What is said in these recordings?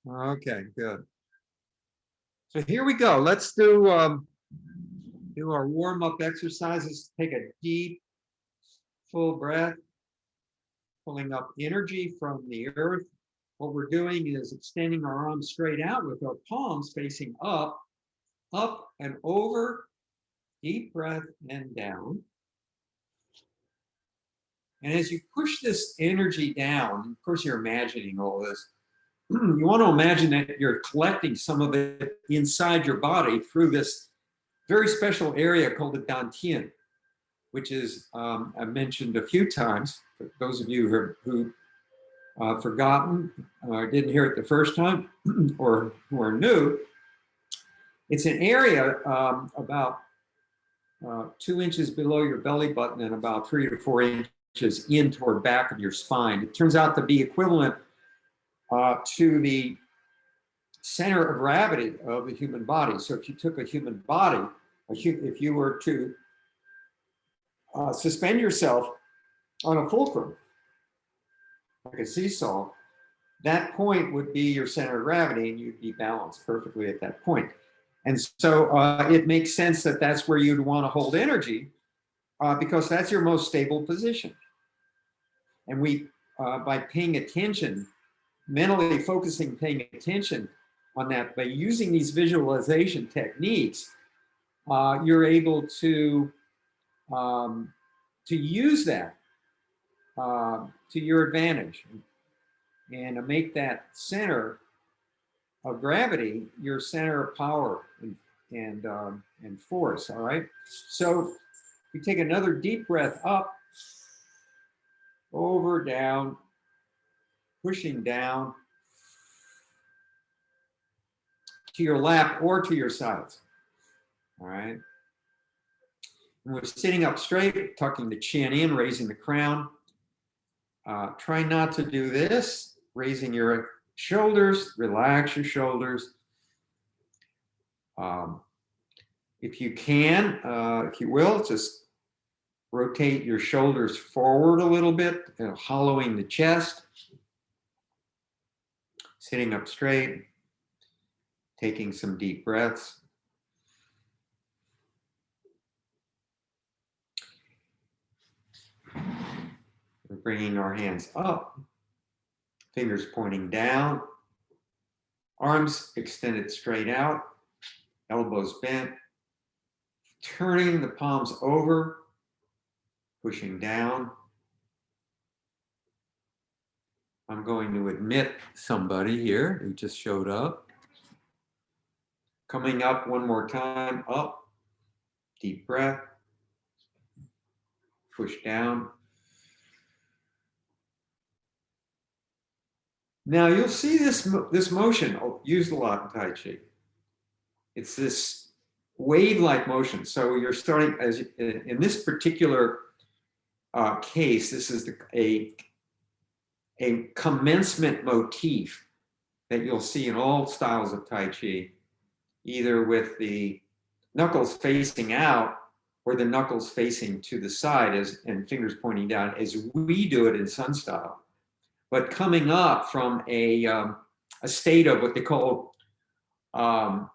Okay, good. So here we go. Let's do our warm-up exercises. Take a deep, full breath, pulling up energy from the earth. What we're doing is extending our arms straight out with our palms facing up, up and over. Deep breath and down. And as you push this energy down, of course, you're imagining all this. You want to imagine that you're collecting some of it inside your body through this very special area called the dantian, which is, I've mentioned a few times, for those of you who forgotten, didn't hear it the first time, or who are new. It's an area about 2 inches below your belly button and about 3 to 4 inches in toward back of your spine. It turns out to be equivalent to the center of gravity of the human body. So if you took a human body, if you were to suspend yourself on a fulcrum, like a seesaw, that point would be your center of gravity and you'd be balanced perfectly at that point. And so it makes sense that that's where you'd want to hold energy because that's your most stable position. And we, by paying attention, mentally focusing, paying attention on that, by using these visualization techniques, you're able to use that to your advantage and to make that center of gravity your center of power and force. All right. So we take another deep breath up, over, down, pushing down to your lap or to your sides. All right. And we're sitting up straight, tucking the chin in, raising the crown. Try not to do this, raising your shoulders, relax your shoulders. If you can, if you will, just rotate your shoulders forward a little bit, hollowing the chest. Sitting up straight, taking some deep breaths. We're bringing our hands up, fingers pointing down, arms extended straight out, elbows bent, turning the palms over, pushing down. I'm going to admit somebody here who just showed up. Coming up one more time, up, deep breath, push down. Now you'll see this motion used a lot in Tai Chi. It's this wave-like motion. So you're starting, as in this particular case, this is a commencement motif that you'll see in all styles of Tai Chi, either with the knuckles facing out or the knuckles facing to the side and fingers pointing down, as we do it in Sun style. But coming up from a state of what they call of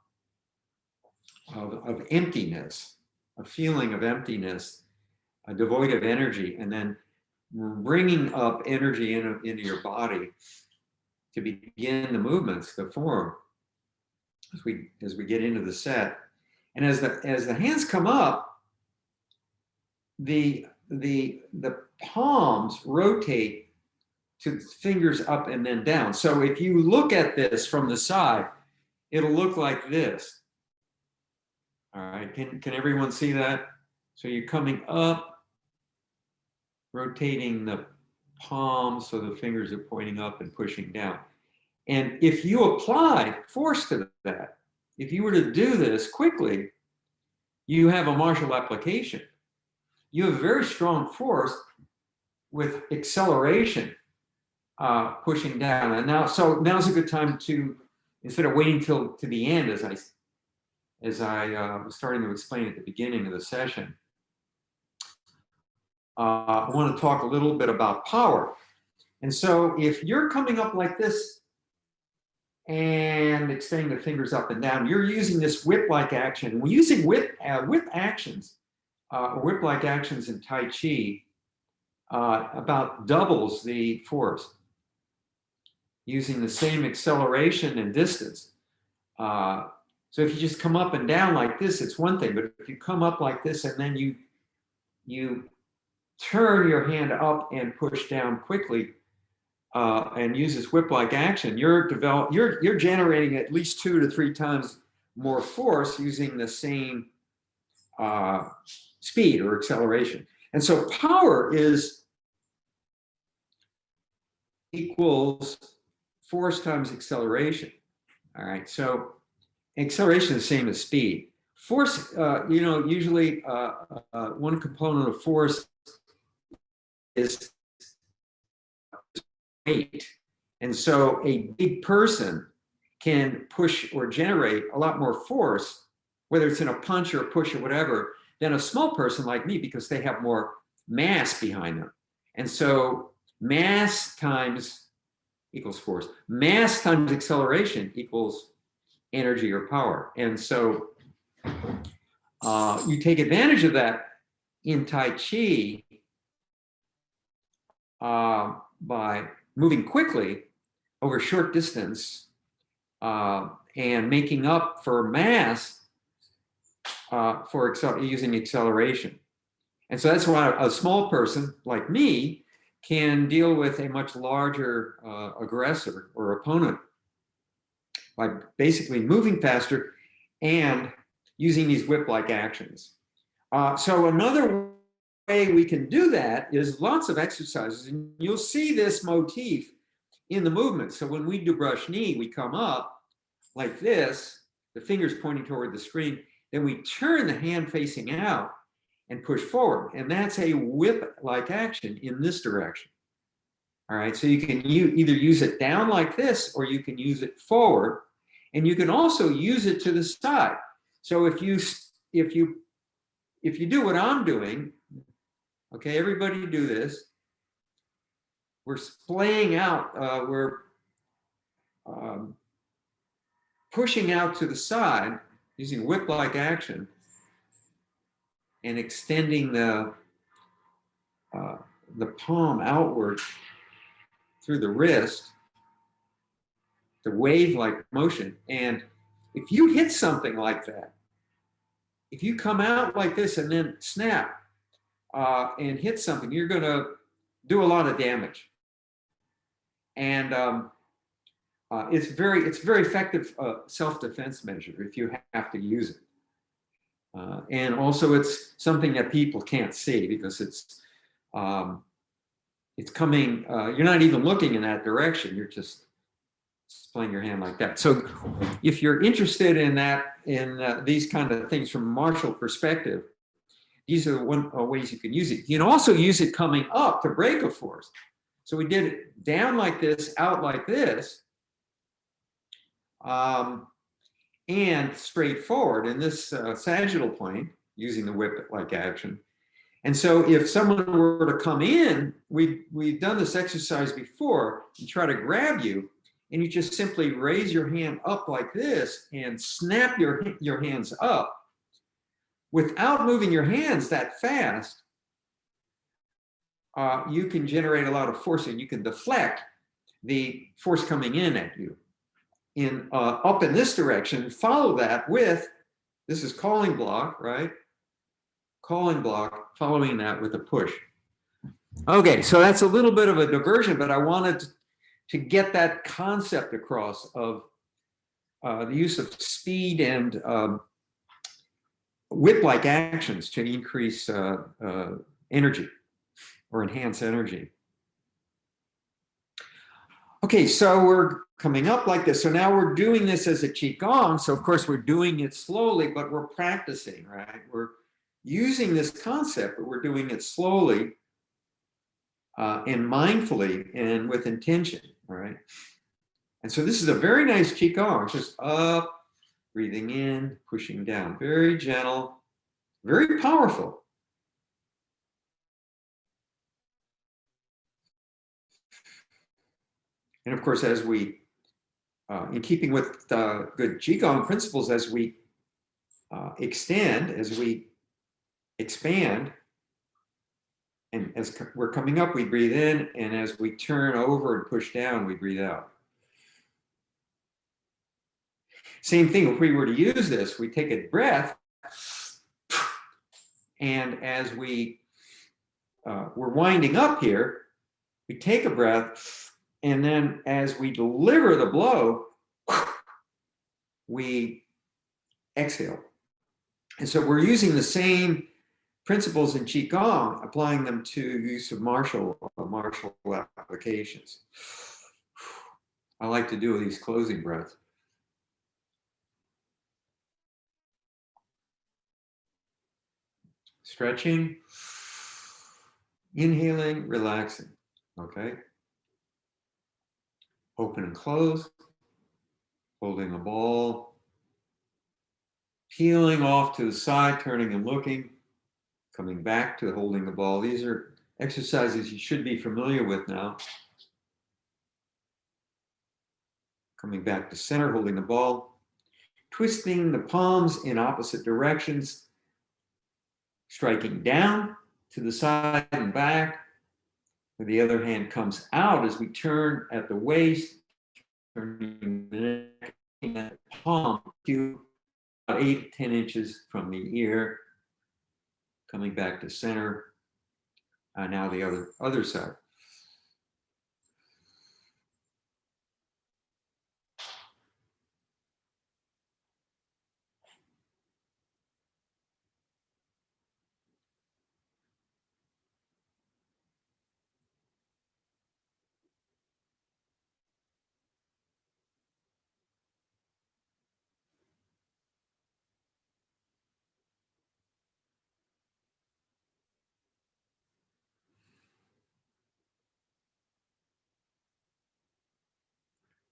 emptiness, a feeling of emptiness, devoid of energy, and then bringing up energy into your body to begin the movements, the form, as we get into the set. And as the hands come up, the palms rotate to fingers up and then down. So if you look at this from the side, it'll look like this. All right, can everyone see that? So you're coming up, rotating the palms so the fingers are pointing up and pushing down. And if you apply force to that, if you were to do this quickly, you have a martial application. You have very strong force with acceleration. Pushing down, and now's a good time to, instead of waiting till to the end, as I was starting to explain at the beginning of the session, I want to talk a little bit about power. And so, if you're coming up like this, and extending the fingers up and down. You're using this whip-like action. When using whip actions, whip-like actions in Tai Chi, about doubles the force, using the same acceleration and distance. So if you just come up and down like this, it's one thing, but if you come up like this and then you turn your hand up and push down quickly, and use this whip-like action, you're generating at least 2 to 3 times more force using the same speed or acceleration. And so power equals force times acceleration. All right, so acceleration is the same as speed. Force, usually one component of force is weight. And so a big person can push or generate a lot more force, whether it's in a punch or a push or whatever, than a small person like me, because they have more mass behind them. And so mass times equals force. Mass times acceleration equals energy or power. And so you take advantage of that in Tai Chi by moving quickly over short distance and making up for mass for using acceleration. And so that's why a small person like me can deal with a much larger aggressor or opponent by basically moving faster and using these whip-like actions. So another way we can do that is lots of exercises, and you'll see this motif in the movement. So when we do brush knee, we come up like this, the fingers pointing toward the screen, then we turn the hand facing out and push forward. And that's a whip-like action in this direction. All right, so you can either use it down like this, or you can use it forward, and you can also use it to the side. So if you do what I'm doing, okay, everybody do this. We're splaying out, we're pushing out to the side using whip-like action and extending the palm outward through the wrist, the wave-like motion. And if you hit something like that, if you come out like this and then snap and hit something, you're going to do a lot of damage. And it's very effective self-defense measure if you have to use it. And also it's something that people can't see because it's coming, you're not even looking in that direction, you're just playing your hand like that. So if you're interested in that, in these kind of things from a martial perspective, these are the ways you can use it. You can also use it coming up to break a force. So we did it down like this, out like this, and straight forward in this sagittal plane using the whip-like action. And so if someone were to come in, we've done this exercise before, and try to grab you, and you just simply raise your hand up like this and snap your hands up without moving your hands that fast. You can generate a lot of force, and you can deflect the force coming in at you up in this direction. Follow that with, this is calling block, right? Calling block, following that with a push. Okay, so that's a little bit of a diversion, but I wanted to get that concept across of the use of speed and whip-like actions to increase energy or enhance energy. Okay, so we're coming up like this. So now we're doing this as a Qigong. So of course we're doing it slowly, but we're practicing, right? We're using this concept, but we're doing it slowly and mindfully and with intention, right? And so this is a very nice Qigong. It's just up, breathing in, pushing down. Very gentle, very powerful. And of course, as we in keeping with good Qigong principles, as we extend, as we expand, and as we're coming up, we breathe in, and as we turn over and push down, we breathe out. Same thing, if we were to use this, we take a breath, and as we're winding up here, we take a breath, and then as we deliver the blow, we exhale. And so we're using the same principles in Qigong, applying them to use of martial applications. I like to do these closing breaths. Stretching, inhaling, relaxing, okay? Open and close, holding the ball, peeling off to the side, turning and looking, coming back to holding the ball. These are exercises you should be familiar with now. Coming back to center, holding the ball, twisting the palms in opposite directions, striking down to the side and back. The other hand comes out as we turn at the waist, turning the neck and palm to about 8 to 10 inches from the ear, coming back to center. Now the other side.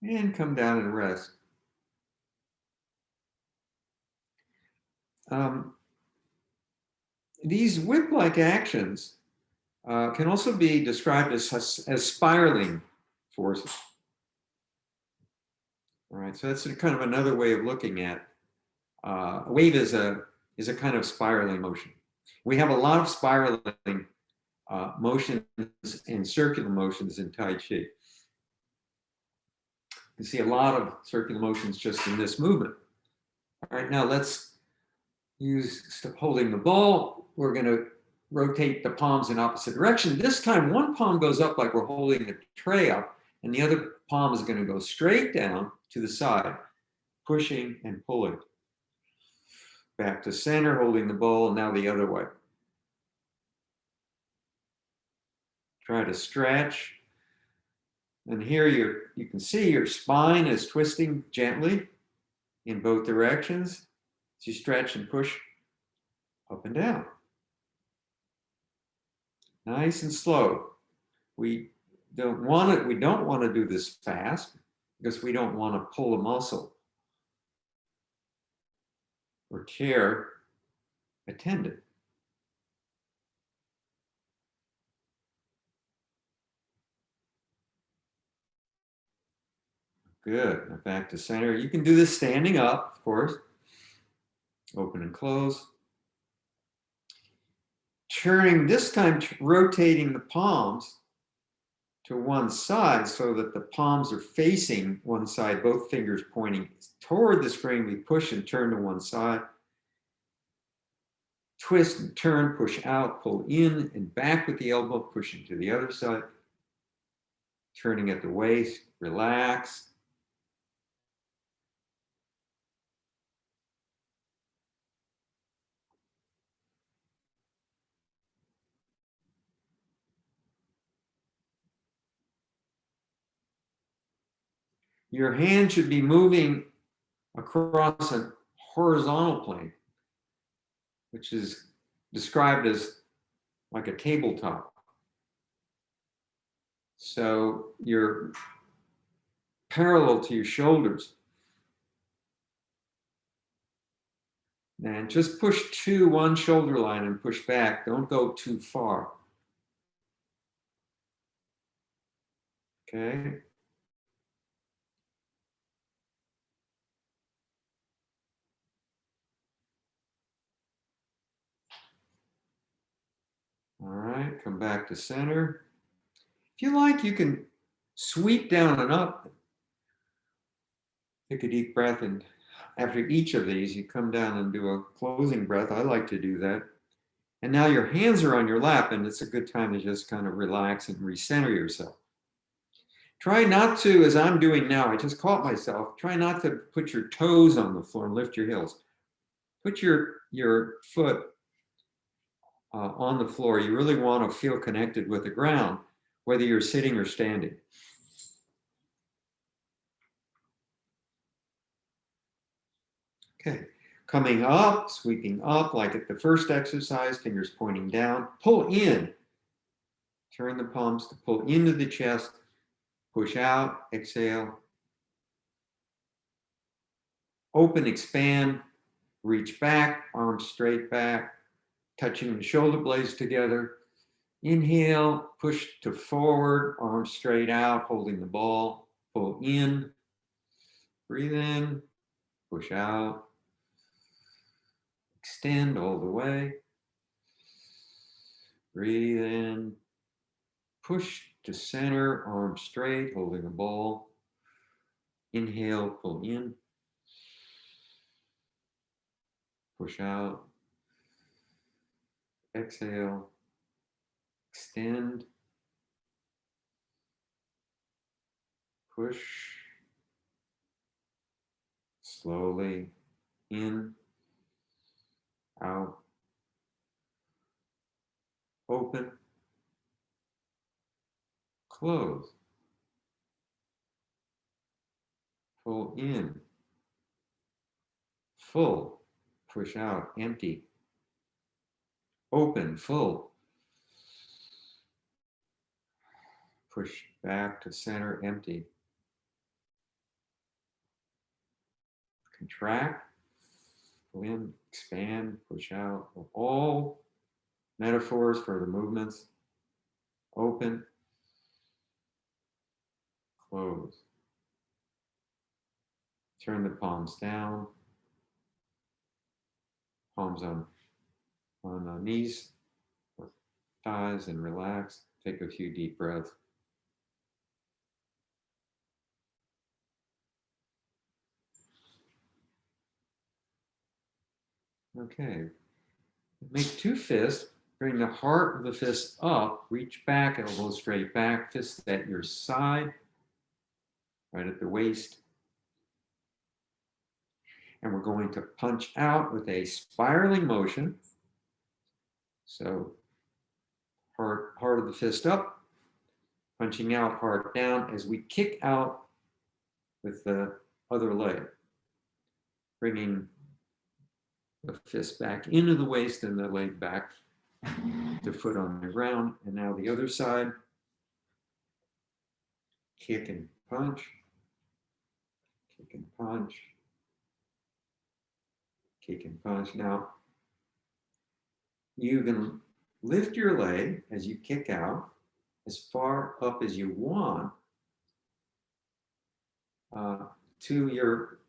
And come down and rest. These whip-like actions can also be described as spiraling forces. All right, so that's kind of another way of looking at a wave is a kind of spiraling motion. We have a lot of spiraling motions and circular motions in Tai Chi. You see a lot of circular motions just in this movement. All right, now let's use holding the ball. We're going to rotate the palms in opposite direction. This time, one palm goes up like we're holding the tray up, and the other palm is going to go straight down to the side, pushing and pulling. Back to center, holding the ball, and now the other way. Try to stretch. And here you can see your spine is twisting gently in both directions as you stretch and push up and down. Nice and slow. We don't want to do this fast because we don't want to pull a muscle or tear a tendon. Good. Now back to center. You can do this standing up, of course. Open and close. Turning, this time rotating the palms to one side so that the palms are facing one side, both fingers pointing toward the screen. We push and turn to one side. Twist and turn, push out, pull in and back with the elbow, pushing to the other side. Turning at the waist, relax. Your hand should be moving across a horizontal plane, which is described as like a tabletop. So you're parallel to your shoulders. And just push to one shoulder line and push back. Don't go too far. Okay. Come back to center. If you like, you can sweep down and up. Take a deep breath, and after each of these, you come down and do a closing breath. I like to do that. And now your hands are on your lap, and it's a good time to just kind of relax and recenter yourself. Try not to, as I'm doing now, I just caught myself, try not to put your toes on the floor and lift your heels. Put your foot on the floor. You really want to feel connected with the ground, whether you're sitting or standing. Okay, coming up, sweeping up like at the first exercise, fingers pointing down, pull in. Turn the palms to pull into the chest, push out, exhale. Open, expand, reach back, arms straight back, touching the shoulder blades together. Inhale, push to forward, arms straight out, holding the ball. Pull in, breathe in, push out. Extend all the way. Breathe in, push to center, arms straight, holding the ball. Inhale, pull in. Push out. Exhale. Extend. Push. Slowly in. Out. Open. Close. Pull in. Full. Push out. Empty. Open. Full. Push back to center. Empty. Contract. Pull in. Expand. Push out. All metaphors for the movements. Open. Close. Turn the palms down. Palms on the knees or thighs, and relax. Take a few deep breaths. Okay. Make two fists. Bring the heart of the fist up. Reach back, elbows straight back. Fists at your side, right at the waist. And we're going to punch out with a spiraling motion. So heart of the fist up, punching out, heart down as we kick out with the other leg. Bringing the fist back into the waist and the leg back, the foot on the ground. And now the other side. Kick and punch. Kick and punch. Kick and punch. Now, you can lift your leg as you kick out as far up as you want to your,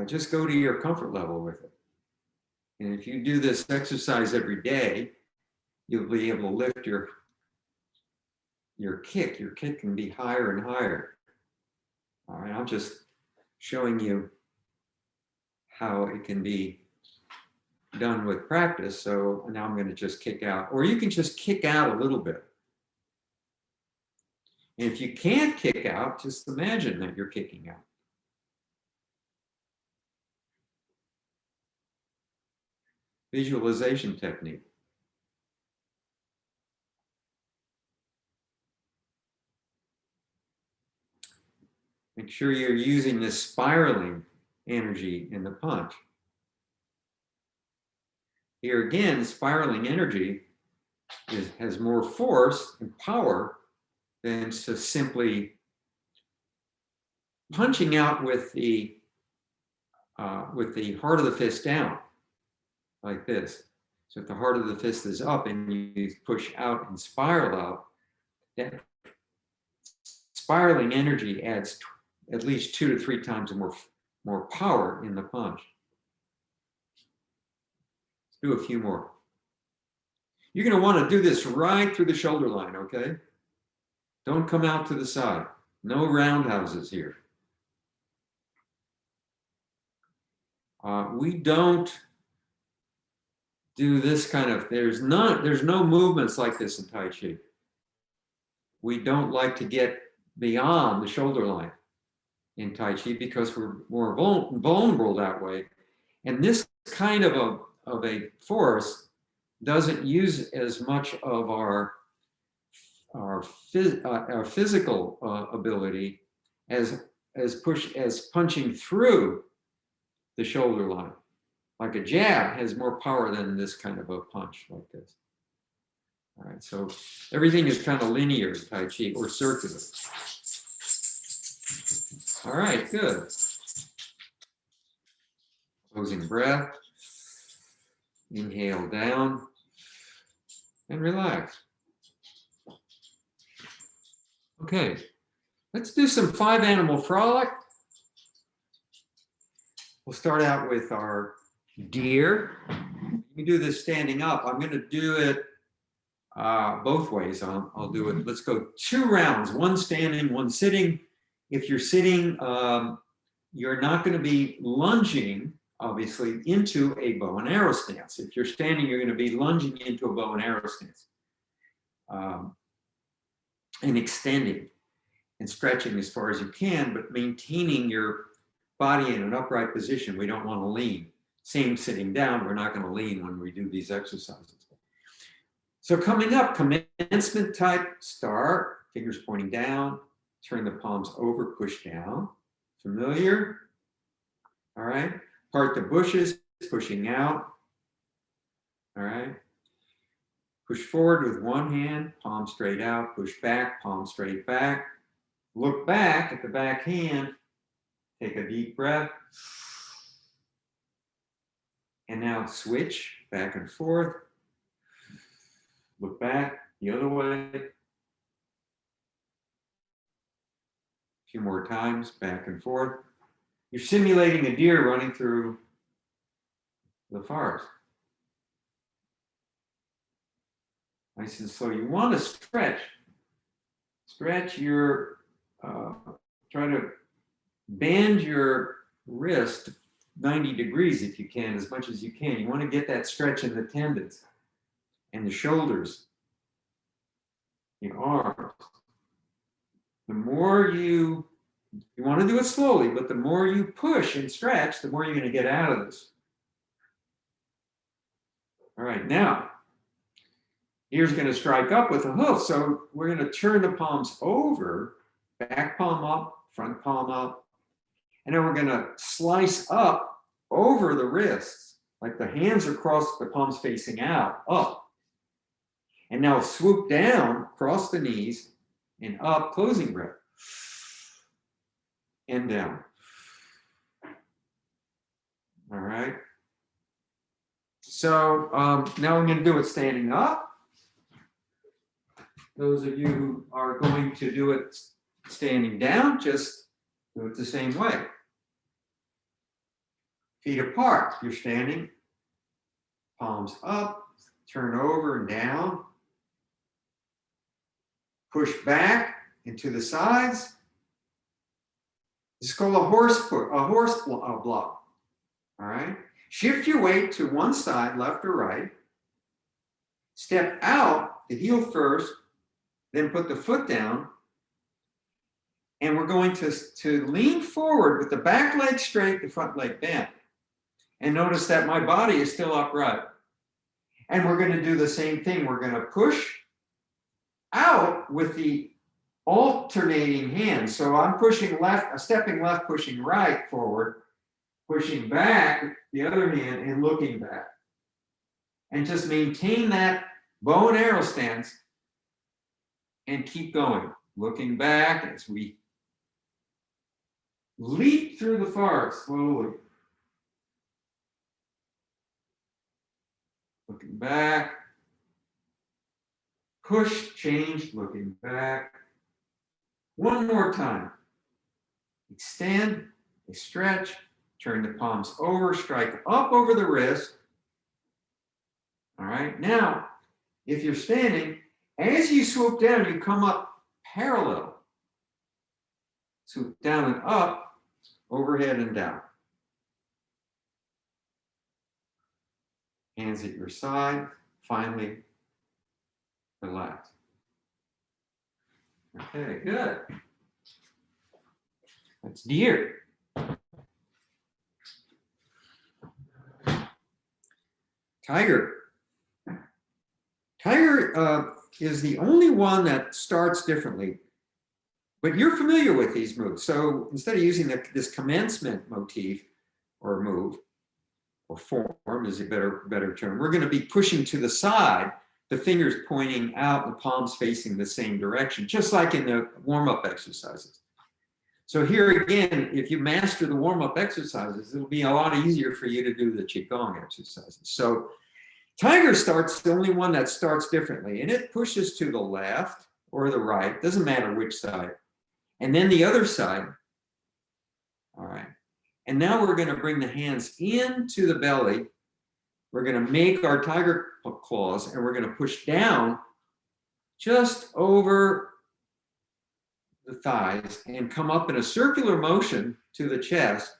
just go to your comfort level with it. And if you do this exercise every day, you'll be able to lift your kick. Your kick can be higher and higher. All right, I'm just showing you how it can be done with practice. So now I'm going to just kick out, or you can just kick out a little bit. And if you can't kick out, just imagine that you're kicking out. Visualization technique. Make sure you're using this spiraling energy in the punch. Here again, spiraling energy has more force and power than to simply punching out with the heart of the fist down, like this. So if the heart of the fist is up and you push out and spiral out, that spiraling energy adds at least 2 to 3 times more power in the punch. Let's do a few more. You're going to want to do this right through the shoulder line, okay? Don't come out to the side. No roundhouses here. We don't do this kind of, there's no movements like this in Tai Chi. We don't like to get beyond the shoulder line in Tai Chi because we're more vulnerable that way. And this kind of a force doesn't use as much of our physical ability as punching through the shoulder line. Like a jab has more power than this kind of a punch like this. All right, so everything is kind of linear in Tai Chi or circular. All right, good. Closing breath. Inhale down and relax. Okay, let's do some 5-animal frolic. We'll start out with our deer. You do this standing up. I'm going to do it both ways. I'll do it. Let's go 2 rounds, 1 standing, 1 sitting. If you're sitting, you're not going to be lunging, obviously, into a bow and arrow stance. If you're standing, you're going to be lunging into a bow and arrow stance. And extending and stretching as far as you can, but maintaining your body in an upright position. We don't want to lean. Same sitting down, we're not going to lean when we do these exercises. So coming up, commencement type, start, fingers pointing down, turn the palms over, push down. Familiar? All right. Part the bushes, pushing out. All right. Push forward with 1 hand, palm straight out, push back, palm straight back. Look back at the back hand, take a deep breath. And now switch back and forth. Look back the other way. A few more times, back and forth. You're simulating a deer running through the forest. Nice and slow. You want to stretch your, try to bend your wrist 90 degrees if you can, as much as you can. You want to get that stretch in the tendons and the shoulders, your arms. The more you want to do it slowly, but the more you push and stretch, the more you're going to get out of this. All right, now, ear's going to strike up with the hoof. So we're going to turn the palms over, back palm up, front palm up. And then we're going to slice up over the wrists, like the hands are crossed, the palms facing out, up. And now swoop down, cross the knees, and up, closing breath. And down. All right. So now I'm going to do it standing up. Those of you who are going to do it standing down, just do it the same way. Feet apart. You're standing. Palms up. Turn over and down. Push back into the sides. This is called a horse block. All right. Shift your weight to one side, left or right. Step out, the heel first, then put the foot down. And we're going to lean forward with the back leg straight, the front leg bent. And notice that my body is still upright. And we're going to do the same thing. We're going to push out with the alternating hands. So I'm pushing left, stepping left, pushing right forward, pushing back the other hand and looking back. And just maintain that bow and arrow stance and keep going. Looking back as we leap through the forest slowly. Looking back. Push, change, looking back. One more time. Extend, stretch, turn the palms over, strike up over the wrist. All right, now If you're standing, as you swoop down, you come up parallel. Swoop down and up, overhead and down. Hands at your side, finally relax. Okay, good. That's deer. Tiger. Tiger is the only one that starts differently, but you're familiar with these moves. So instead of using this commencement motif or move, or form is a better term, we're going to be pushing to the side, the fingers pointing out, the palms facing the same direction, just like in the warm-up exercises. So here again, if you master the warm-up exercises, it'll be a lot easier for you to do the Qigong exercises. So Tiger starts the only one that starts differently, and it pushes to the left or the right, doesn't matter which side, and then the other side. All right. And now we're going to bring the hands into the belly. We're going to make our tiger claws, and we're going to push down just over the thighs and come up in a circular motion to the chest.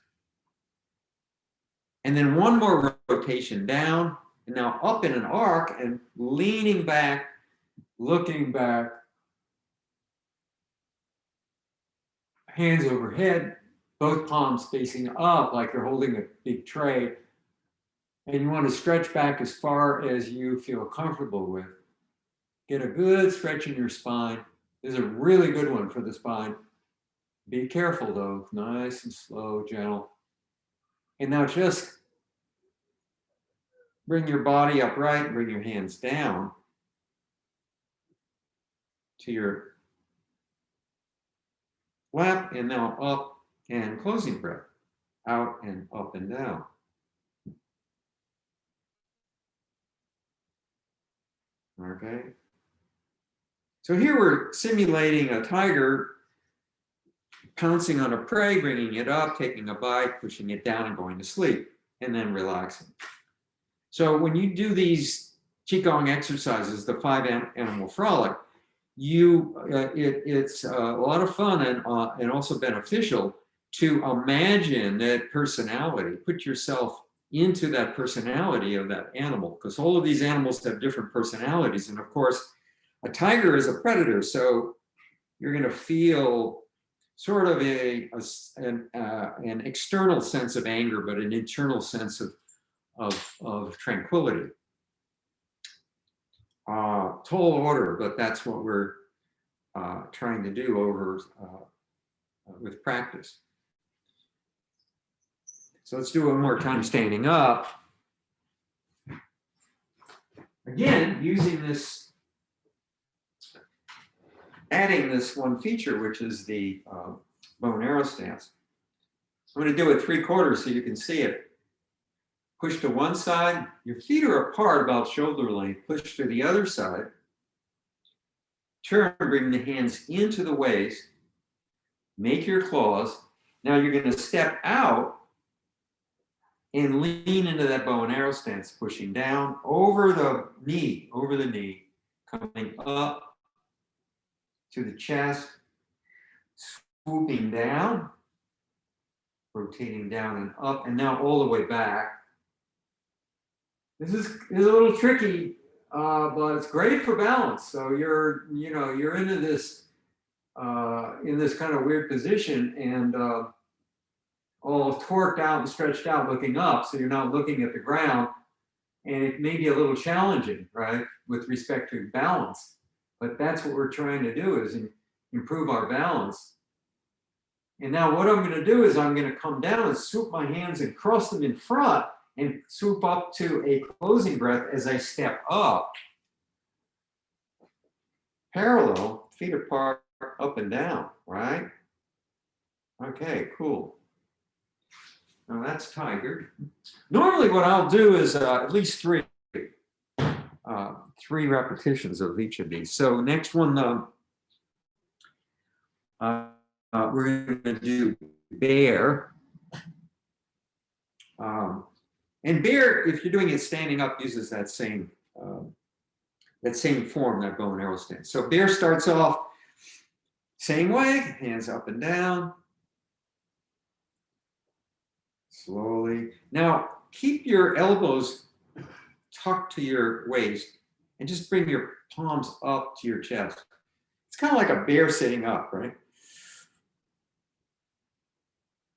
And then one more rotation down, and now up in an arc and leaning back, looking back, hands overhead, both palms facing up like you're holding a big tray. And you want to stretch back as far as you feel comfortable with. Get a good stretch in your spine. This is a really good one for the spine. Be careful though, nice and slow, gentle. And now just bring your body upright, bring your hands down to your lap, and now up and closing breath, out and up and down. Okay. So here we're simulating a tiger pouncing on a prey, bringing it up, taking a bite, pushing it down and going to sleep, and then relaxing. So when you do these Qigong exercises, the 5-animal frolic, it's a lot of fun and also beneficial to imagine that personality, put yourself into that personality of that animal, because all of these animals have different personalities. And of course, a tiger is a predator, so you're going to feel sort of an external sense of anger, but an internal sense of tranquility. Tall order, but that's what we're trying to do over with practice. So let's do it one more time standing up. Again, using this, adding this one feature, which is the bow and arrow stance. I'm going to do it 3/4 so you can see it. Push to one side, your feet are apart about shoulder length. Push to the other side. Turn, bring the hands into the waist. Make your claws. Now you're going to step out and lean into that bow and arrow stance, pushing down over the knee, coming up to the chest, swooping down, rotating down and up, and now all the way back. This is a little tricky, but it's great for balance. So you're into this in this kind of weird position and all torqued out and stretched out, looking up. So you're not looking at the ground, and it may be a little challenging, right, with respect to balance. But that's what we're trying to do, is improve our balance. And now what I'm going to do is I'm going to come down and swoop my hands and cross them in front and swoop up to a closing breath as I step up. Parallel, feet apart, up and down, right? Okay, cool. Now that's tiger. Normally what I'll do is at least three repetitions of each of these. So next one, we're going to do bear. And bear, if you're doing it standing up, uses that same that same form, that bow and arrow stance. So bear starts off same way, hands up and down. Slowly. Now, keep your elbows tucked to your waist and just bring your palms up to your chest. It's kind of like a bear sitting up, right?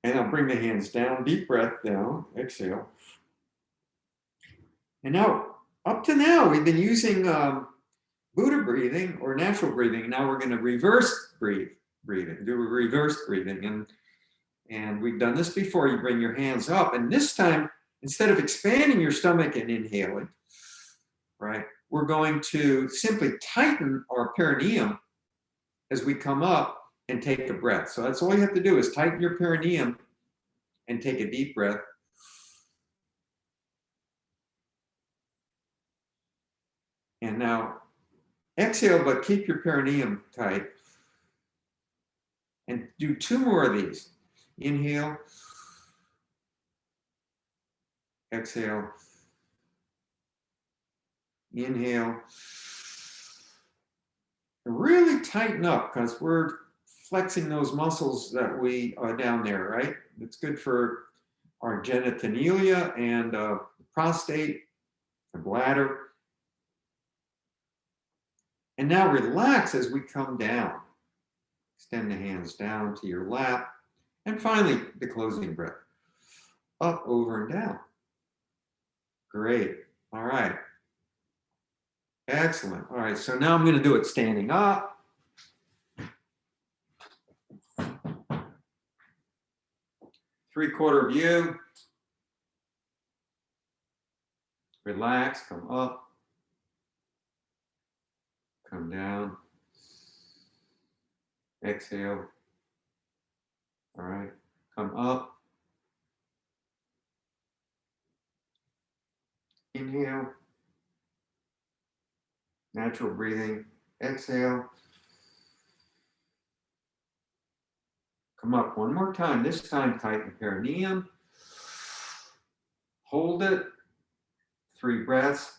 And I'll bring the hands down, deep breath down, exhale. And now, up to now, we've been using Buddha breathing or natural breathing. Now we're going to reverse breathing, do a reverse breathing. And we've done this before. You bring your hands up. And this time, instead of expanding your stomach and inhaling, right, we're going to simply tighten our perineum as we come up and take a breath. So that's all you have to do is tighten your perineum and take a deep breath. And now exhale, but keep your perineum tight. And do 2 more of these. Inhale. Exhale. Inhale. And really tighten up because we're flexing those muscles that we are down there, right? It's good for our genitalia and the prostate, the bladder. And now relax as we come down. Extend the hands down to your lap. And finally, the closing breath. Up, over, and down. Great. All right. Excellent. All right, so now I'm going to do it standing up. Three-quarter view. Relax, come up. Come down. Exhale. All right, come up. Inhale. Natural breathing. Exhale. Come up one more time. This time, tighten the perineum. Hold it. 3 breaths.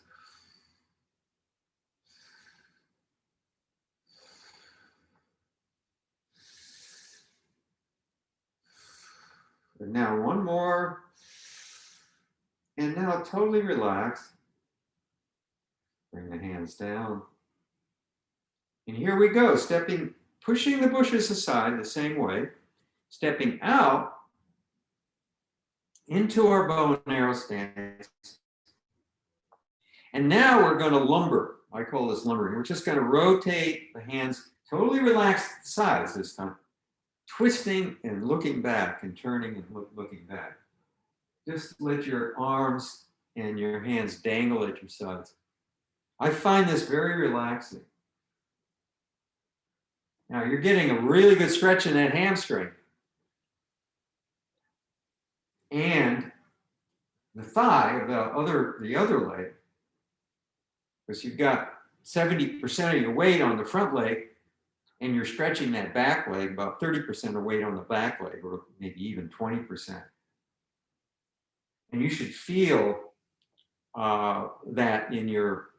And now 1 more. And now totally relax. Bring the hands down. And here we go, pushing the bushes aside the same way, stepping out into our bow and arrow stance. And now we're going to lumber. I call this lumbering. We're just going to rotate the hands, totally relaxed at the sides this time, twisting and looking back and turning and looking back. Just let your arms and your hands dangle at your sides. I find this very relaxing. Now you're getting a really good stretch in that hamstring. And the thigh, the other leg, because you've got 70% of your weight on the front leg, and you're stretching that back leg, about 30% of weight on the back leg, or maybe even 20%. And you should feel that in your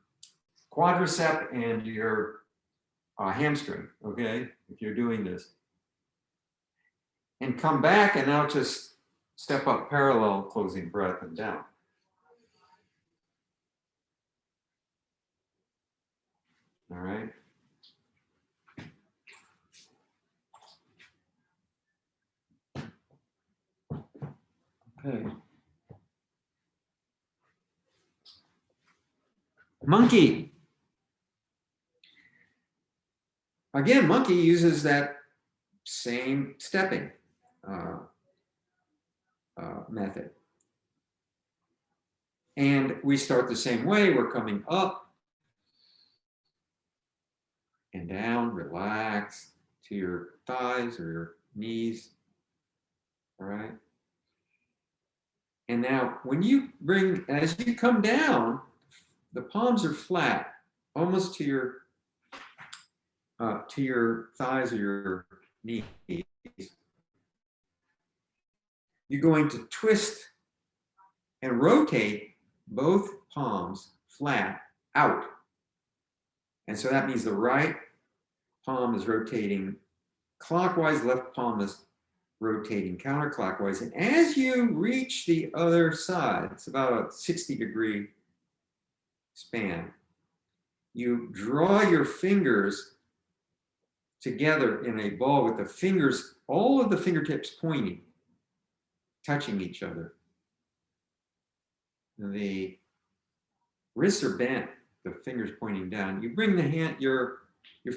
quadricep and your hamstring, okay, if you're doing this. And come back and now just step up parallel, closing breath and down. All right. Okay. Monkey. Again, monkey uses that same stepping method. And we start the same way. We're coming up and down, relax to your thighs or your knees. All right. And now when you as you come down, the palms are flat, almost to your thighs or your knees. You're going to twist and rotate both palms flat out. And so that means the right palm is rotating clockwise, left palm is rotating counterclockwise. And as you reach the other side, it's about a 60-degree span, you draw your fingers together in a ball with the fingers, all of the fingertips pointing, touching each other. The wrists are bent, the fingers pointing down. You bring the hand, your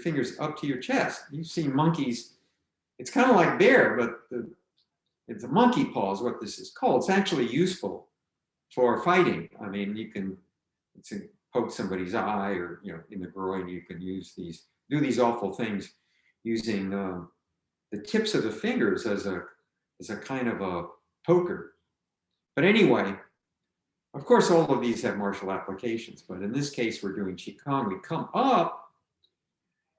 fingers up to your chest. You've seen monkeys. It's kind of like bear, but it's a monkey paw is what this is called. It's actually useful for fighting. I mean, you can poke somebody's eye, or in the groin. You can use these, do these awful things using the tips of the fingers as a kind of a poker. But anyway, of course, all of these have martial applications. But in this case, we're doing Qigong. We come up,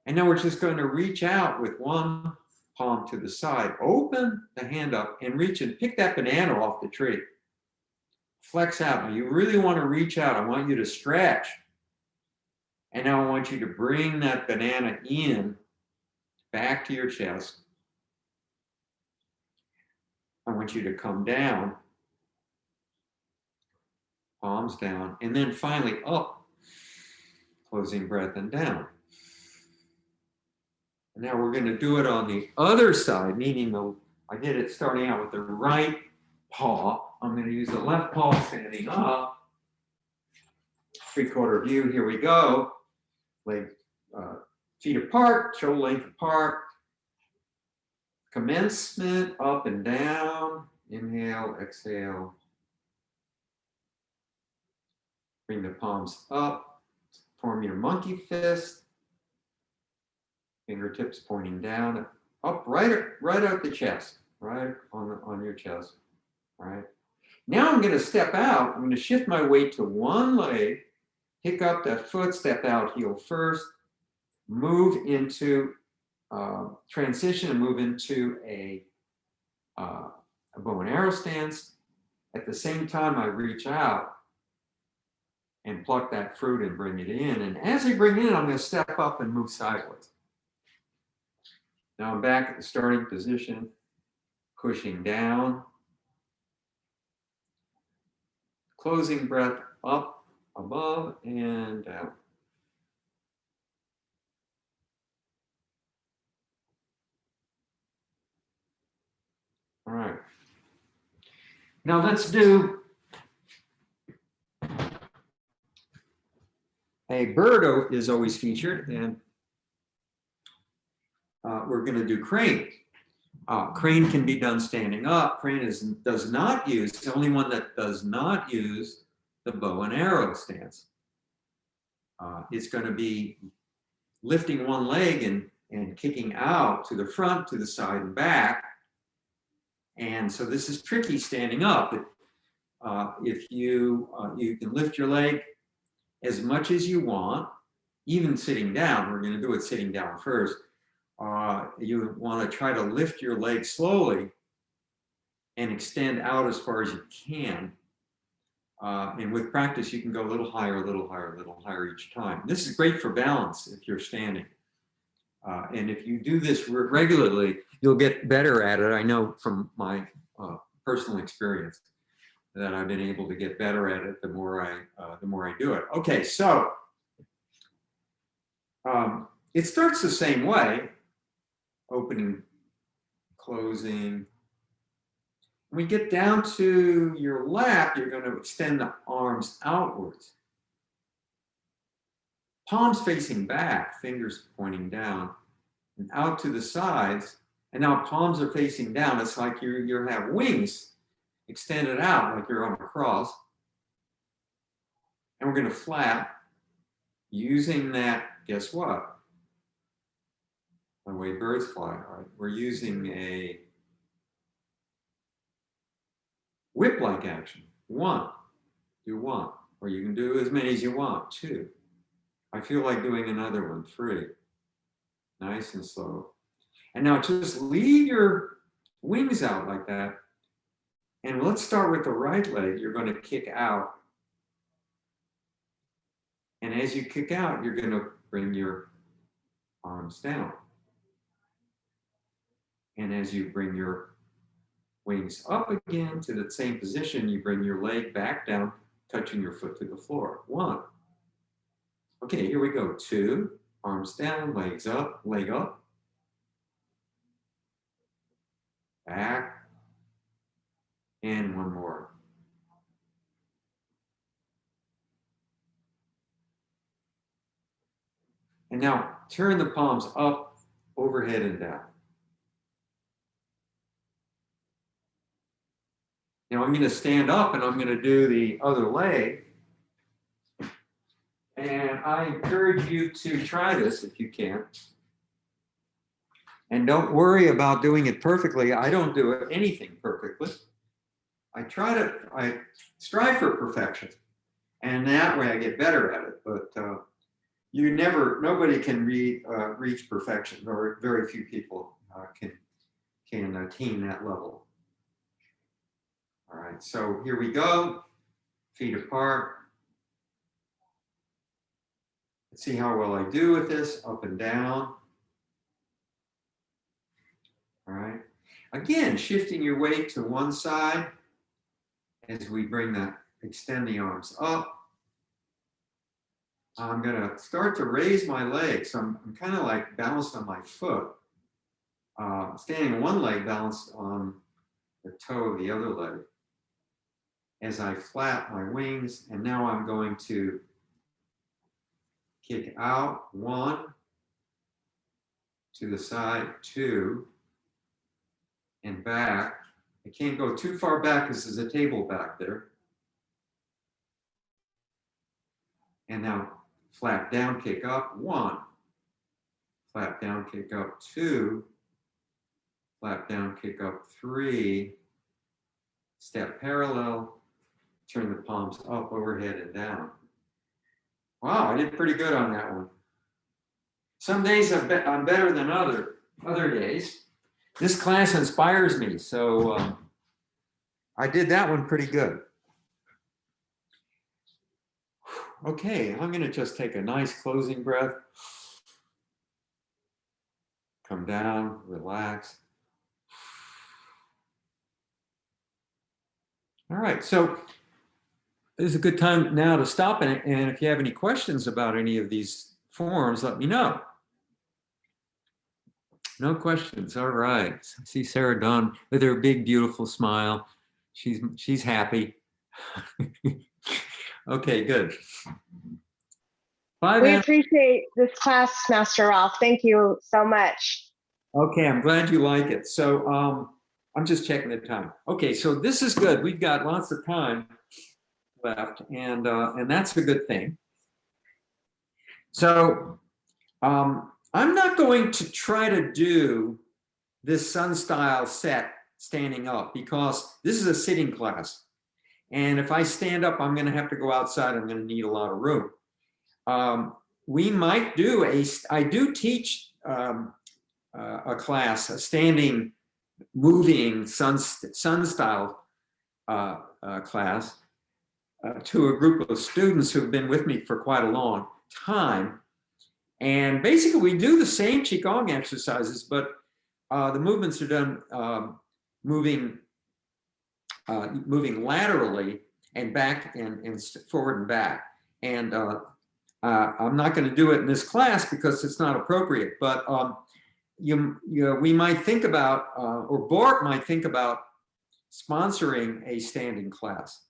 and now we're just going to reach out with one palm to the side, open the hand up, and reach and pick that banana off the tree. Flex out. Now you really want to reach out. I want you to stretch. And now I want you to bring that banana in, back to your chest. I want you to come down, palms down, and then finally up, closing breath, and down. And now we're going to do it on the other side, meaning I did it starting out with the right paw. I'm going to use the left paw standing up. 3/4 view, here we go. Feet apart, shoulder length apart. Commencement, up and down. Inhale, exhale. Bring the palms up. Form your monkey fist. Fingertips pointing down, up, right out the chest, right on your chest. All right. Now I'm going to step out. I'm going to shift my weight to one leg, pick up that foot, step out, heel first, move into transition and move into a bow and arrow stance. At the same time, I reach out and pluck that fruit and bring it in. And as I bring it in, I'm going to step up and move sideways. Now I'm back at the starting position, pushing down. Closing breath up, above, and down. All right. Now let's do a bird is always featured, and we're going to do crane. Crane can be done standing up. Crane does not use, the only one that does not use the bow and arrow stance. It's going to be lifting one leg and kicking out to the front, to the side, and back. And so this is tricky standing up. If you can lift your leg as much as you want, even sitting down. We're going to do it sitting down first. You want to try to lift your leg slowly and extend out as far as you can. And with practice, you can go a little higher, a little higher, a little higher each time. This is great for balance if you're standing. And if you do this regularly, you'll get better at it. I know from my personal experience that I've been able to get better at it the more I do it. Okay, so it starts the same way. Opening, closing. When we get down to your lap, you're going to extend the arms outwards. Palms facing back, fingers pointing down and out to the sides. And now palms are facing down. It's like you have wings extended out like you're on a cross. And we're going to flap using that, guess what? The way birds fly, right? We're using a whip-like action. 1, do 1. Or you can do as many as you want, 2. I feel like doing another one, 3. Nice and slow. And now just leave your wings out like that. And let's start with the right leg. You're going to kick out. And as you kick out, you're going to bring your arms down. And as you bring your wings up again to the same position, you bring your leg back down, touching your foot to the floor. 1. Okay, here we go. 2, arms down, legs up, leg up. Back. And 1 more. And now turn the palms up, overhead and down. Now I'm going to stand up and I'm going to do the other leg. And I encourage you to try this if you can. And don't worry about doing it perfectly. I don't do anything perfectly. I strive for perfection. And that way I get better at it. But nobody can reach perfection, or very few people can attain that level. All right, so here we go. Feet apart. Let's see how well I do with this, up and down. All right. Again, shifting your weight to one side as we extend the arms up. I'm going to start to raise my legs. So I'm kind of like balanced on my foot. Standing on one leg, balanced on the toe of the other leg. As I flap my wings, and now I'm going to kick out. 1, to the side, 2, and back. I can't go too far back because there's a table back there. And now flap down, kick up. 1, flap down, kick up. 2, flap down, kick up. 3, step parallel, turn the palms up, overhead, and down. Wow, I did pretty good on that one. Some days I'm better than other days. This class inspires me, so I did that one pretty good. Okay, I'm going to just take a nice closing breath. Come down, relax. All right, so this is a good time now to stop it. And if you have any questions about any of these forms, let me know. No questions. All right. I see Sarah Dawn with her big, beautiful smile. She's happy. Okay, good. We appreciate this class, Master Ralf. Thank you so much. Okay, I'm glad you like it. So I'm just checking the time. Okay, so this is good. We've got lots of time left, and that's a good thing. So I'm not going to try to do this sun style set standing up because this is a sitting class. And if I stand up, I'm going to have to go outside. I'm going to need a lot of room. We might do I do teach a class, a standing, moving sun style class to a group of students who've been with me for quite a long time. And basically we do the same Qigong exercises, but the movements are done moving laterally and back and forward and back. And I'm not going to do it in this class because it's not appropriate, but we might think about, or BORP might think about sponsoring a standing class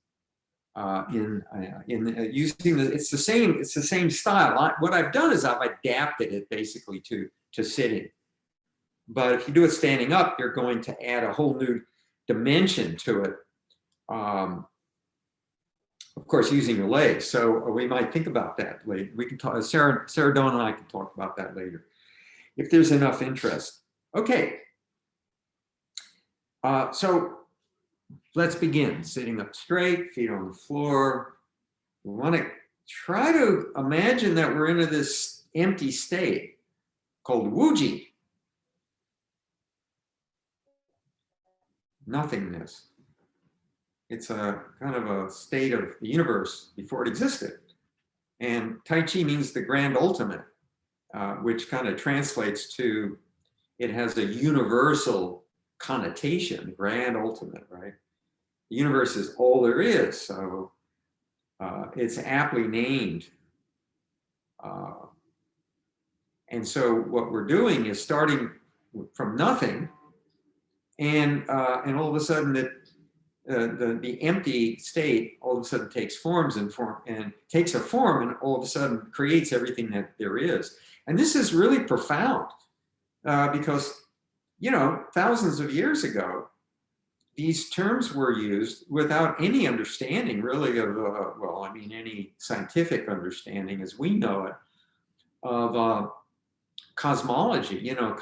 in using it's the same style. What I've done is I've adapted it basically to sitting. But if you do it standing up, you're going to add a whole new dimension to it. Of course, using your legs. So we might think about that later. We can talk. Sarah Dawn and I can talk about that later, if there's enough interest. Okay. So let's begin. Sitting up straight, feet on the floor. We want to try to imagine that we're into this empty state called wuji. Nothingness. It's a kind of a state of the universe before it existed. And Tai Chi means the grand ultimate. which kind of translates to, it has a universal connotation, grand ultimate, right? The universe is all there is, so it's aptly named. And so what we're doing is starting from nothing, and all of a sudden the empty state all of a sudden takes takes a form, and all of a sudden creates everything that there is. And this is really profound, because, you know, thousands of years ago, these terms were used without any understanding really of, well, I mean, any scientific understanding as we know it of cosmology, you know,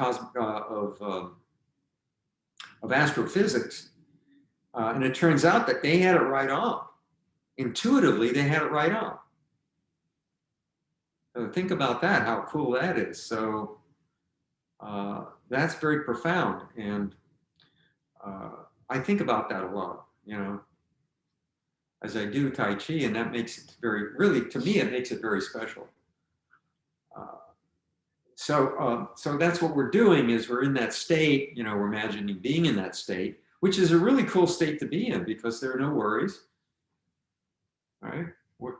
of astrophysics. And it turns out that they had it right on. Intuitively, they had it right on. So think about that, how cool that is. So that's very profound. And I think about that a lot, you know, as I do Tai Chi, and that makes it very, really, to me, it makes it very special. So that's what we're doing, is we're in that state, you know, we're imagining being in that state, which is a really cool state to be in because there are no worries, right?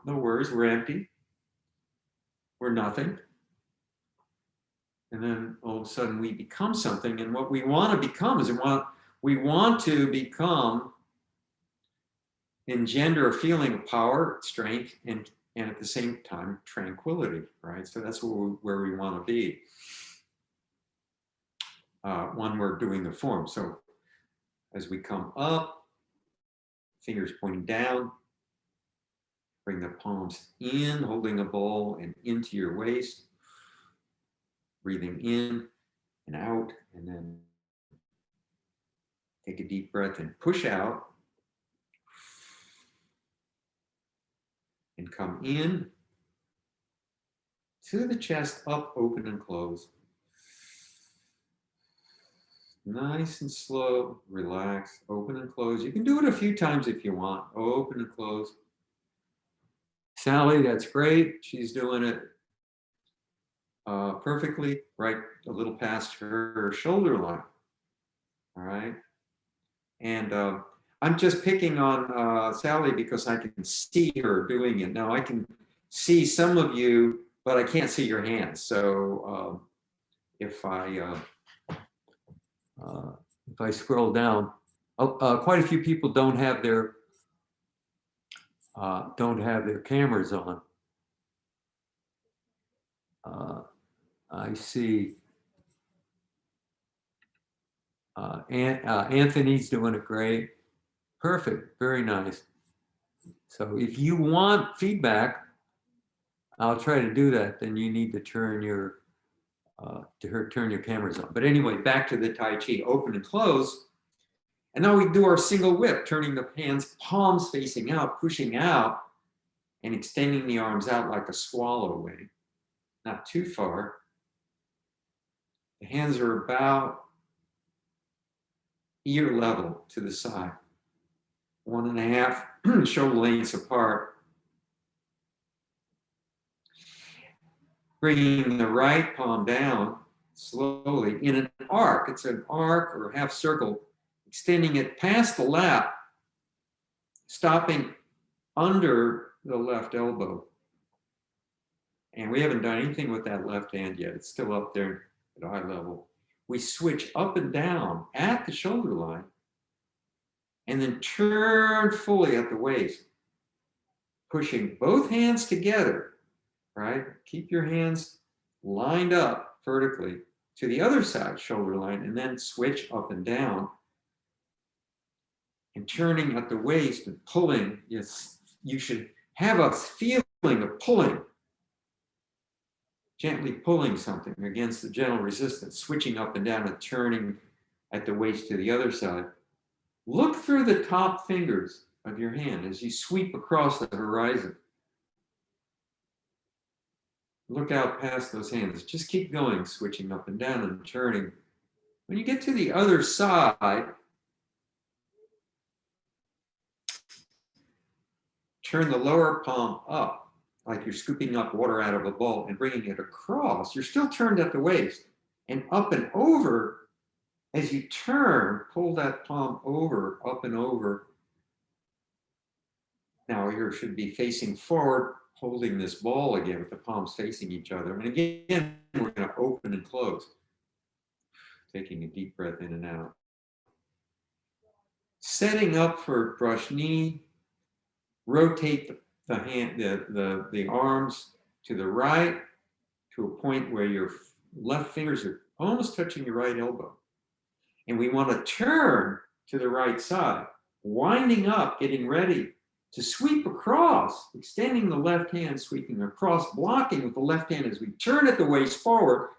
No worries, we're empty, we're nothing. And then all of a sudden we become something, and what we want to become is we want to become, engender a feeling of power, strength, and at the same time, tranquility, right? So that's where we want to be when we're doing the form. So as we come up, fingers pointing down, bring the palms in, holding a bowl, and into your waist, breathing in and out, and then take a deep breath and push out, and come in to the chest, up, open, and close. Nice and slow, relax, open and close. You can do it a few times if you want. Open and close. Sally, that's great. She's doing it perfectly, right a little past her shoulder line. All right. And I'm just picking on Sally because I can see her doing it. Now I can see some of you, but I can't see your hands. So if I scroll down, quite a few people don't have their cameras on. I see Anthony's doing it great. Perfect, very nice. So if you want feedback, I'll try to do that. Then you need to turn your cameras on. But anyway, back to the Tai Chi, open and close. And now we do our single whip, turning the hands, palms facing out, pushing out, and extending the arms out like a swallow wing, not too far. The hands are about ear level to the side, 1.5 shoulder lengths apart. Bringing the right palm down slowly in an arc. It's an arc or a half circle, extending it past the lap, stopping under the left elbow. And we haven't done anything with that left hand yet. It's still up there at eye level. We switch up and down at the shoulder line, and then turn fully at the waist, pushing both hands together, right? Keep your hands lined up vertically to the other side shoulder line, and then switch up and down, and turning at the waist and pulling. Yes, you should have a feeling of pulling, gently pulling something against the gentle resistance, switching up and down and turning at the waist to the other side. Look through the top fingers of your hand as you sweep across the horizon. Look out past those hands. Just keep going, switching up and down and turning. When you get to the other side, turn the lower palm up like you're scooping up water out of a bowl and bringing it across. You're still turned at the waist and up and over. As you turn, pull that palm over, up and over. Now you should be facing forward, holding this ball again with the palms facing each other. And again, we're going to open and close. Taking a deep breath in and out. Setting up for brush knee. Rotate the hand, the arms to the right to a point where your left fingers are almost touching your right elbow. And we want to turn to the right side, winding up, getting ready to sweep across, extending the left hand, sweeping across, blocking with the left hand as we turn at the waist forward,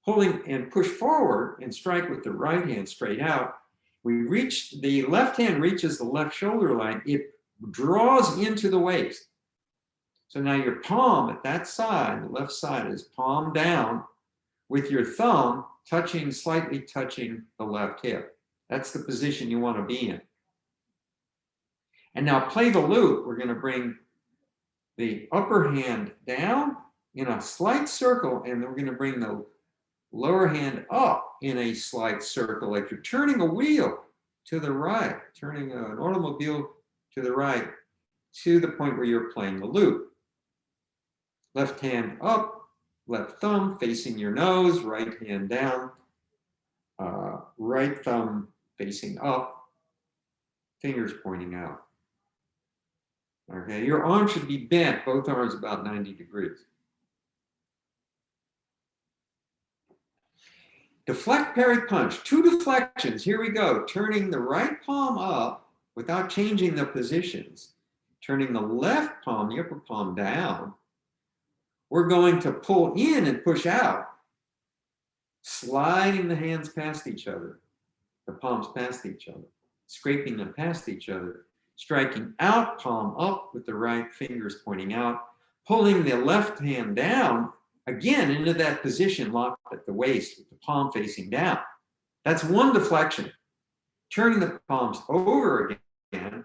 pulling and push forward and strike with the right hand straight out. We reach, the left hand reaches the left shoulder line. It draws into the waist. So now your palm at that side, the left side, is palm down with your thumb touching, slightly touching the left hip. That's the position you want to be in. And now play the loop. We're going to bring the upper hand down in a slight circle, and then we're going to bring the lower hand up in a slight circle, like you're turning a wheel to the right, turning an automobile to the right, to the point where you're playing the loop. Left hand up, left thumb facing your nose, right hand down, right thumb facing up, fingers pointing out. Okay, your arm should be bent, both arms about 90 degrees. Deflect, parry, punch. 2 deflections. Here we go. Turning the right palm up without changing the positions. Turning the left palm, the upper palm, down. We're going to pull in and push out, sliding the hands past each other, the palms past each other, scraping them past each other, striking out, palm up with the right fingers pointing out, pulling the left hand down, again into that position locked at the waist with the palm facing down. That's 1 deflection. Turning the palms over again.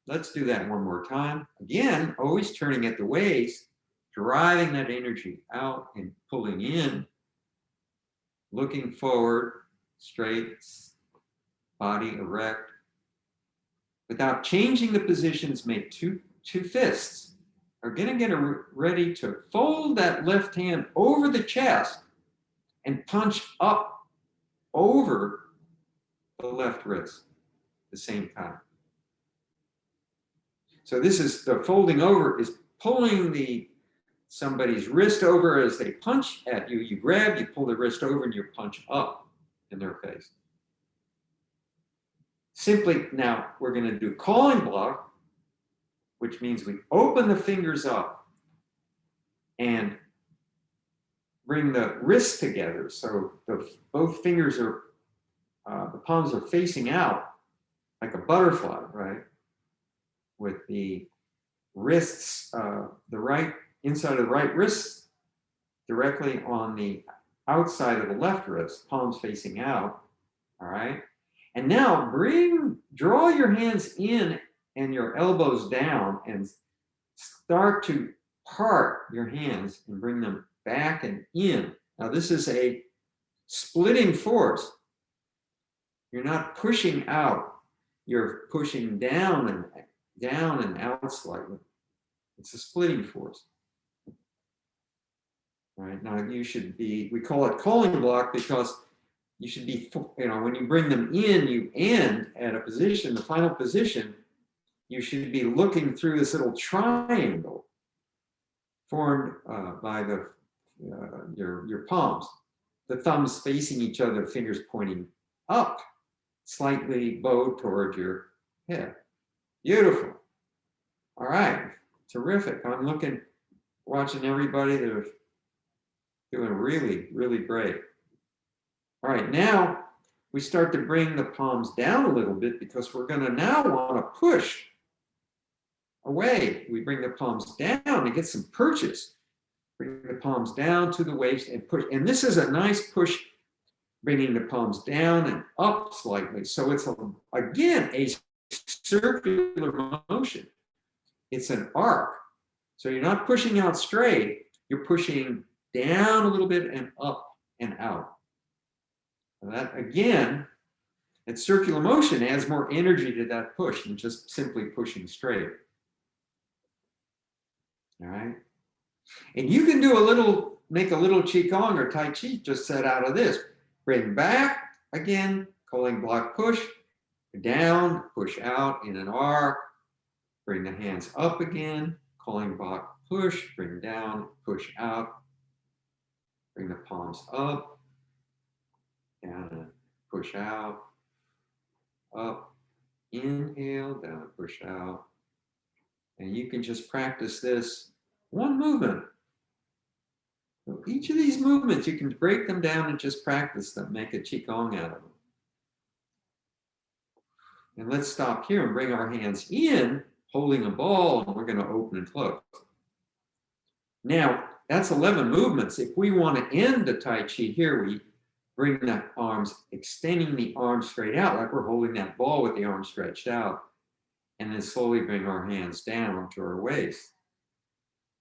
Let's do that one more time. Again, always turning at the waist, driving that energy out and pulling in, looking forward, straight, body erect. Without changing the positions, make two fists. Are going to get ready to fold that left hand over the chest and punch up over the left wrist at the same time. So this is the folding over is pulling somebody's wrist over as they punch at you. You grab, you pull the wrist over, and you punch up in their face. Simply, now we're going to do calling block, which means we open the fingers up and bring the wrists together. So both fingers are, the palms are facing out like a butterfly, right? With the wrists, the right inside of the right wrist directly on the outside of the left wrist, palms facing out, all right? And now draw your hands in and your elbows down and start to part your hands and bring them back and in. Now this is a splitting force. You're not pushing out, you're pushing down and out slightly. It's a splitting force. All right, now you should be, we call it calling block because you should be, when you bring them in, you end at a position, the final position, you should be looking through this little triangle formed by your palms. The thumbs facing each other, fingers pointing up, slightly bowed toward your head. Beautiful. All right, terrific. I'm watching everybody. They're doing really, really great. All right, now we start to bring the palms down a little bit because we're going to now want to push away. We bring the palms down and get some purchase. Bring the palms down to the waist and push. And this is a nice push, bringing the palms down and up slightly. So it's, again, a circular motion. It's an arc. So you're not pushing out straight, you're pushing down a little bit and up and out. And that, again, that circular motion adds more energy to that push than just simply pushing straight. All right. And you can do a little, make a little Qigong or Tai Chi just set out of this. Bring back, again, calling block push, down, push out in an arc, bring the hands up again, calling block push, bring down, push out, bring the palms up, down and push out, up, inhale, down, push out. And you can just practice this one movement. So each of these movements, you can break them down and just practice them, make a Qigong out of them. And let's stop here and bring our hands in, holding a ball, and we're going to open and close. Now, that's 11 movements. If we want to end the Tai Chi here, we bring the arms, extending the arms straight out, like we're holding that ball with the arms stretched out, and then slowly bring our hands down to our waist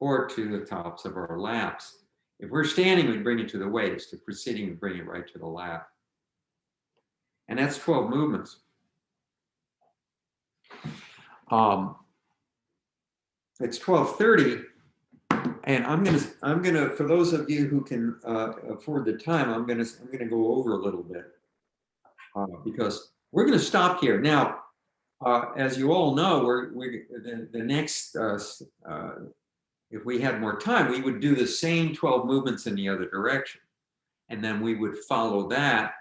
or to the tops of our laps. If we're standing, we bring it to the waist. If we're sitting, we bring it right to the lap. And that's 12 movements. It's 12:30, and I'm gonna for those of you who can afford the time, I'm gonna go over a little bit because we're gonna stop here now. As you all know, the next if we had more time, we would do the same 12 movements in the other direction, and then we would follow that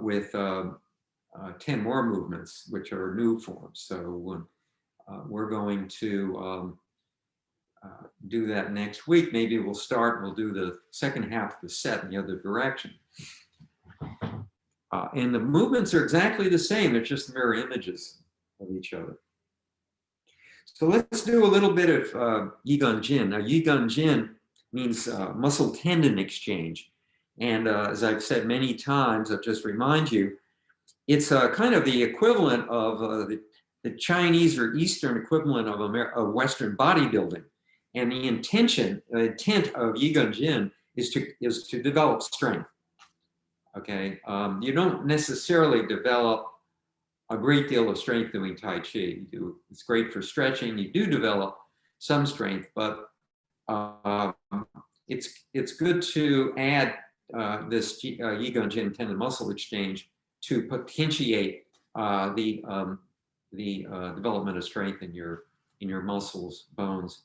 with 10 more movements, which are new forms. So we're going to do that next week. Maybe we'll start and we'll do the second half of the set in the other direction. And the movements are exactly the same. They're just mirror images of each other. So let's do a little bit of Yigun Jin. Now, Yigun Jin means muscle tendon exchange. And as I've said many times, I'll just remind you, it's kind of the equivalent of the Chinese or Eastern equivalent of Western bodybuilding. And the intent of Yigun Jin is to develop strength. Okay, you don't necessarily develop a great deal of strength doing Tai Chi. It's great for stretching. You do develop some strength, but it's good to add this Yigun Jin tendon muscle exchange to potentiate the development of strength in your muscles, bones,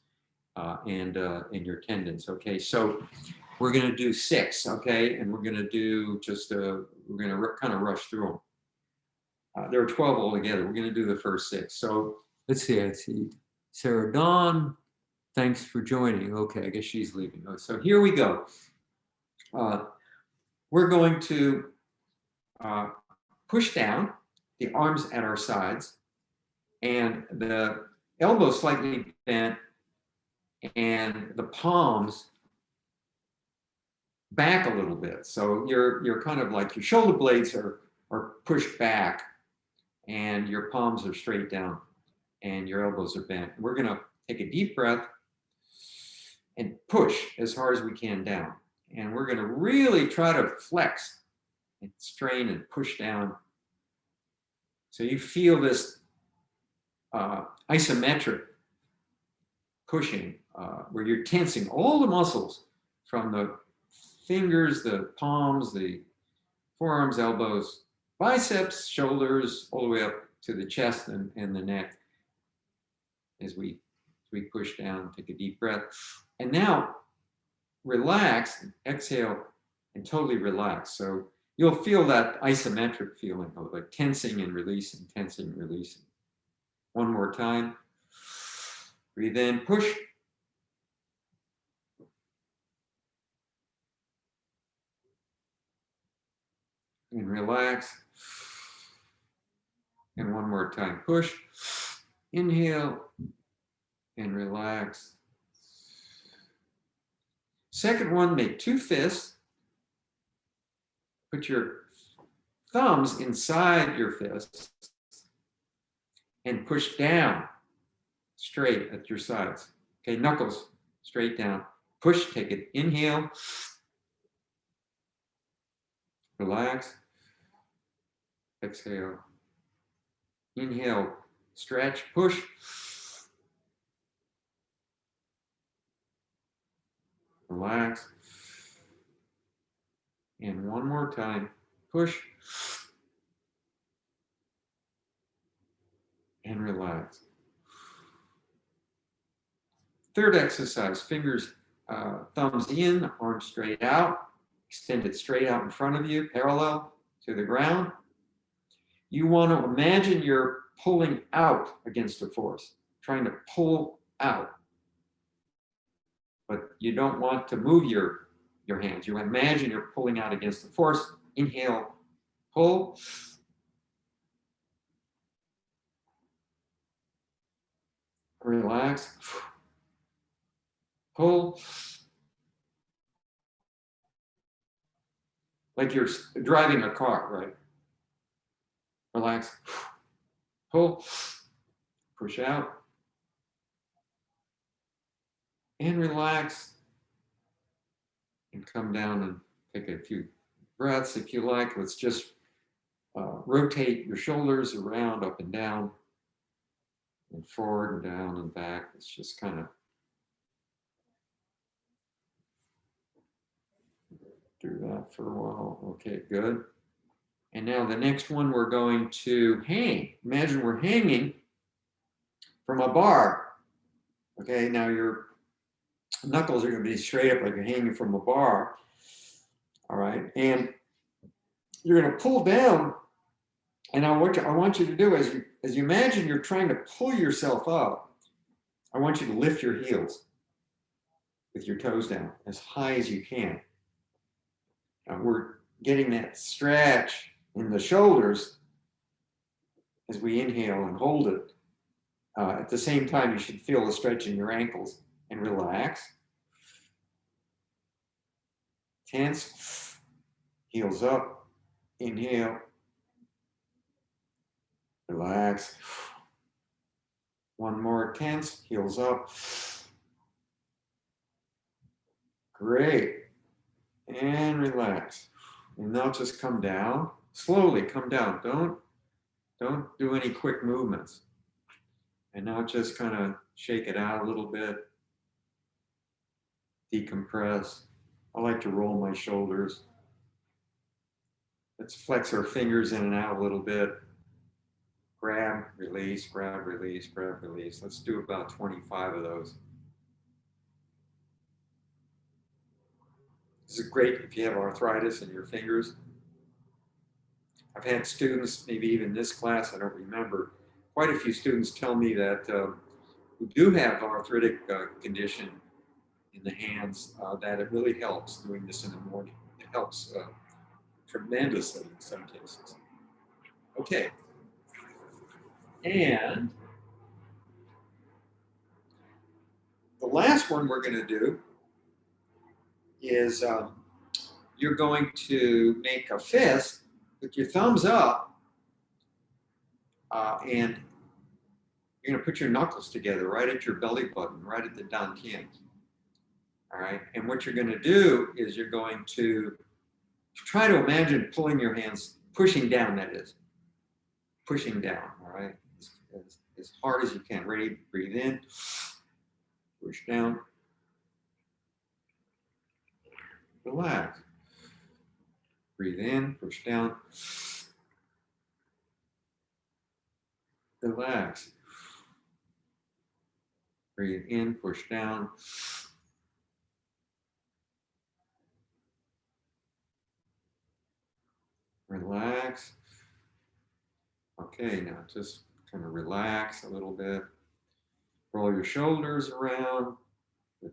and in your tendons. Okay, so we're going to do 6. Okay, and we're going to do we're going to kind of rush through them. There are 12 altogether. We're going to do the first 6. So let's see. I see Sarah Dawn. Thanks for joining. Okay, I guess she's leaving. So here we go. We're going to push down, the arms at our sides, and the elbows slightly bent, and the palms back a little bit. So you're kind of like your shoulder blades are pushed back, and your palms are straight down, and your elbows are bent. We're going to take a deep breath and push as hard as we can down. And we're going to really try to flex and strain and push down. So you feel this isometric pushing where you're tensing all the muscles from the fingers, the palms, the forearms, elbows, biceps, shoulders, all the way up to the chest and the neck as we push down. Take a deep breath. And now relax, exhale, and totally relax. So you'll feel that isometric feeling of like tensing and releasing, tensing and releasing. One more time. Breathe in, push. And relax. And one more time, push. Inhale and relax. Second one, make 2 fists. Put your thumbs inside your fists and push down straight at your sides. Okay, knuckles straight down. Push, take it. Inhale. Relax. Exhale. Inhale. Stretch. Push. Relax. And one more time. Push. And relax. Third exercise, fingers, thumbs in, arms straight out, extended straight out in front of you, parallel to the ground. You want to imagine you're pulling out against a force, trying to pull out. But you don't want to move your hands. You imagine you're pulling out against the force. Inhale, pull. Relax. Pull. Like you're driving a car, right? Relax. Pull. Push out. And relax. And come down and take a few breaths if you like. Let's just rotate your shoulders around, up and down, and forward and down and back. Let's just kind of do that for a while. Okay, good. And now the next one, we're going to hang. Imagine we're hanging from a bar. Okay, now your knuckles are going to be straight up like you're hanging from a bar. All right, and you're going to pull down. And what I want you to do as you imagine you're trying to pull yourself up, I want you to lift your heels with your toes down as high as you can. We're getting that stretch in the shoulders as we inhale and hold it. At the same time, you should feel the stretch in your ankles and relax. Tense, heels up, inhale, relax. One more, tense, heels up. Great. And relax. And now just come down. Slowly come down. Don't do any quick movements. And now just kind of shake it out a little bit. Decompress. I like to roll my shoulders. Let's flex our fingers in and out a little bit. Grab, release, grab, release, grab, release. Let's do about 25 of those. This is great if you have arthritis in your fingers. I've had students, maybe even this class, I don't remember, quite a few students tell me that who do have arthritic condition in the hands, that it really helps doing this in the morning. It helps tremendously in some cases. Okay. And the last one we're going to do is you're going to make a fist with your thumbs up, and you're going to put your knuckles together right at your belly button, right at the dantian. All right. And what you're going to do is you're going to try to imagine pulling your hands, pushing down, that is. Pushing down, all right? As hard as you can. Ready? Breathe in. Push down. Relax. Breathe in. Push down. Relax. Breathe in. Push down. Relax. Okay, now just kind of relax a little bit. Roll your shoulders around.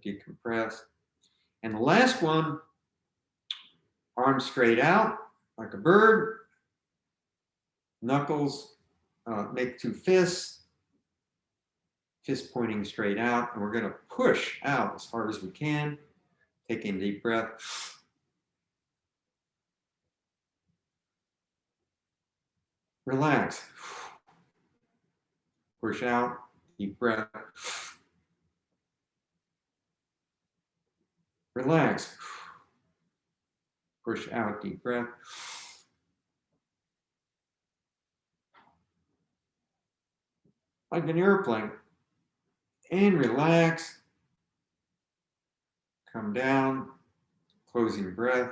Decompress. And the last one, arms straight out like a bird. Knuckles, make two fists. Fist pointing straight out. And we're going to push out as hard as we can. Taking a deep breath. Relax. Push out. Deep breath. Relax. Push out, deep breath. Like an airplane. And relax. Come down. Closing breath.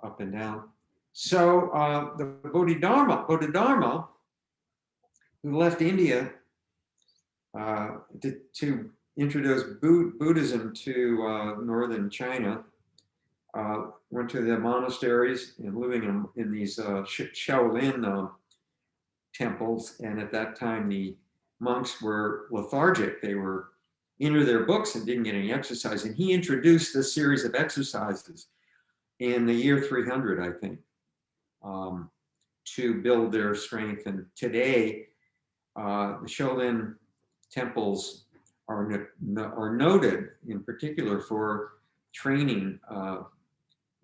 Up and down. So the Bodhidharma, who left India to introduce Buddhism to northern China, went to the monasteries and living in these Shaolin temples. And at that time, the monks were lethargic. They were into their books and didn't get any exercise. And he introduced this series of exercises in the year 300, I think, to build their strength. And today, the Shaolin temples are noted in particular for training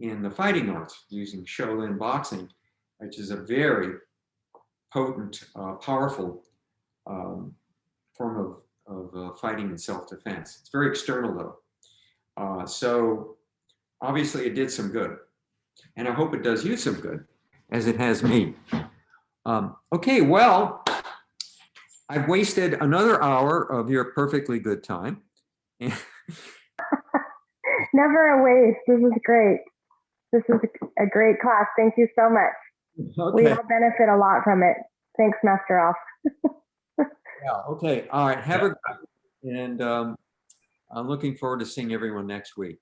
in the fighting arts using Shaolin boxing, which is a very potent, powerful form of fighting and self-defense. It's very external though. So obviously it did some good. And I hope it does you some good, as it has me. Okay, well, I've wasted another hour of your perfectly good time. Never a waste. This is great. This is a great class. Thank you so much. Okay. We all benefit a lot from it. Thanks, Master Ralf. Yeah, okay. All right. Have a good, and I'm looking forward to seeing everyone next week.